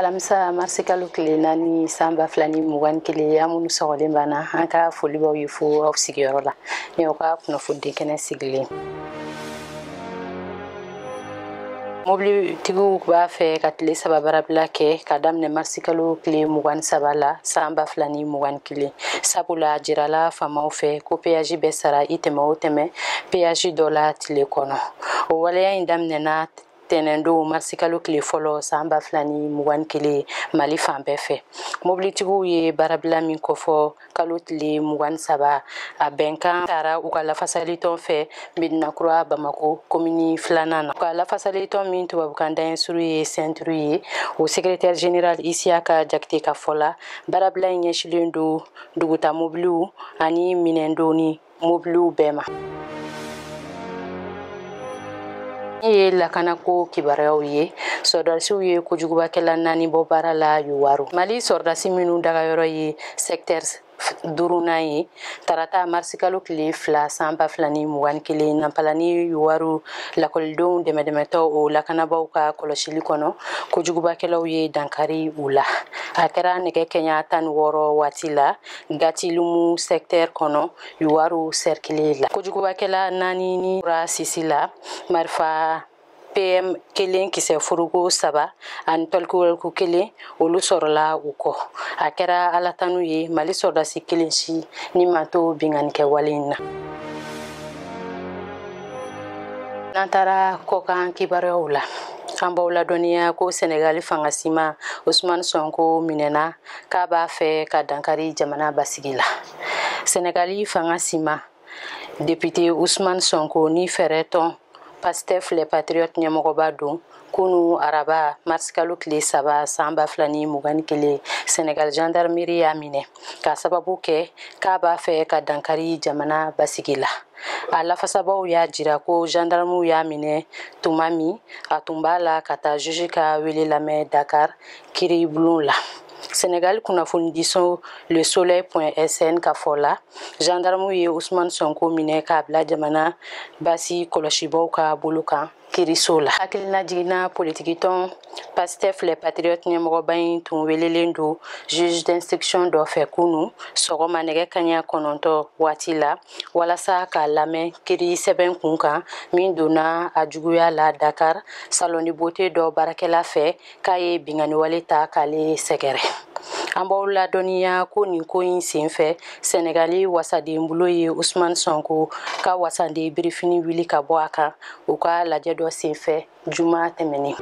alamisa marsikalo kile nani samba flani mugan kile amunu sogole bana anka foli baw yifu aw sigiyoro la ne o ka kuno fudde kene sigile mobli tigu ba fe katle sababara blake kadam ne marsikalo kile mugan sabala samba flani mugan kile sabula jirala fama fe ko peaji besara itema oteme peaji dola tile kono o wale indam ne na tenendo marsikalo kile folo samba flani mugan kile mali fambe fe mobilitigu ye barabla min kofo kalotile mugan saba a benkan tara u ka lafasaliton fe midna kura bamako komini flanana ka lafasaliton min to babukan suru ye centre ye o secrétaire général Isiaka Jakte ka fola barabla nyeshilendo duguta mobilu ani minendoni mobilu bema ye lakana ko Kibaru ye sordasiw ye kojuguba kɛla nani bɔ baara la Yuwaru Mali sordasi minnu dagayɔrɔ ye secteur duruna ye tarata marsikalo kile fila sanba filani mugan kelen nampalani Yuwaru lakɔlidenw dɛmɛdɛmɛtɔ o lakanabaw ka kɔlɔsili kɔnɔ kojugubakɛlaw ye dankari u la a kɛra nɛgɛ kɛɲa 16 waati la gatilumu secteur kɔnɔ Yuwaru cercle la kojugubakɛla nani ni sisi la marifa PM kelen kisɛ furuko saba ani tɔlikuwɛliku kelen olu sɔrɔla u kɔ a kɛra alatanu ye Mali sɔrdasi kelen si ni mato binganikɛ wale na n'an taara kɔkan kibaruyaw la an b'aw ladɔnniya ko Senegali fangasima Ousmane Sonko minɛna k'a b'a fɛ ka dankari jamana basigi la Senegali fangasima député Ousmane Sonko ni fɛrɛ tɔn Pastef les patriotes ɲɛmɔgɔba don kunu araba marsikalo kile saba sanba filani mugan kelen Senegal gendarmerie y'a minɛ ka sababu kɛ k'a b'a fɛ ka dankari jamana basigi la a lafasabaw y'a jira ko gendarmew y'a minɛ tuma min a tun b'a la ka taa juge ka wele lamɛn Dakar kiribulon la Senegal kunnafoni diso le soleil.sn ka fɔ la gendarmew ye Ousmane Sonko minɛ k'a bila jamana basi kɔlɔsibaw ka bolo kan kiriso la hakilina jiginna politiki tɔn Pastef les patriotes ɲɛmɔgɔba in tun welelen don juge d'instruction dɔ fɛ kunu sɔgɔma nɛgɛ kaɲa 9 waati la walasa k'a lamɛn kiri sɛbɛn kun kan min donna a juguya la Dakar salon de beauté dɔ baarakɛla fɛ k'a ye binganiwale ta k'ale sɛgɛrɛ an b'aw ladɔnniya ko nin ko in senfɛ Senegali wasaden bolo ye Ousmane Sonko ka wasanden birifini wili ka bɔ a kan u ka lajɛ dɔ senfɛ juma tɛmɛnen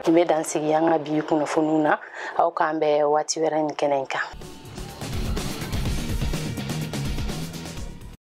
n bɛ dan sigi an ka bi kunnafoniw na aw k'an bɛn waati wɛrɛ ni kɛnɛ kan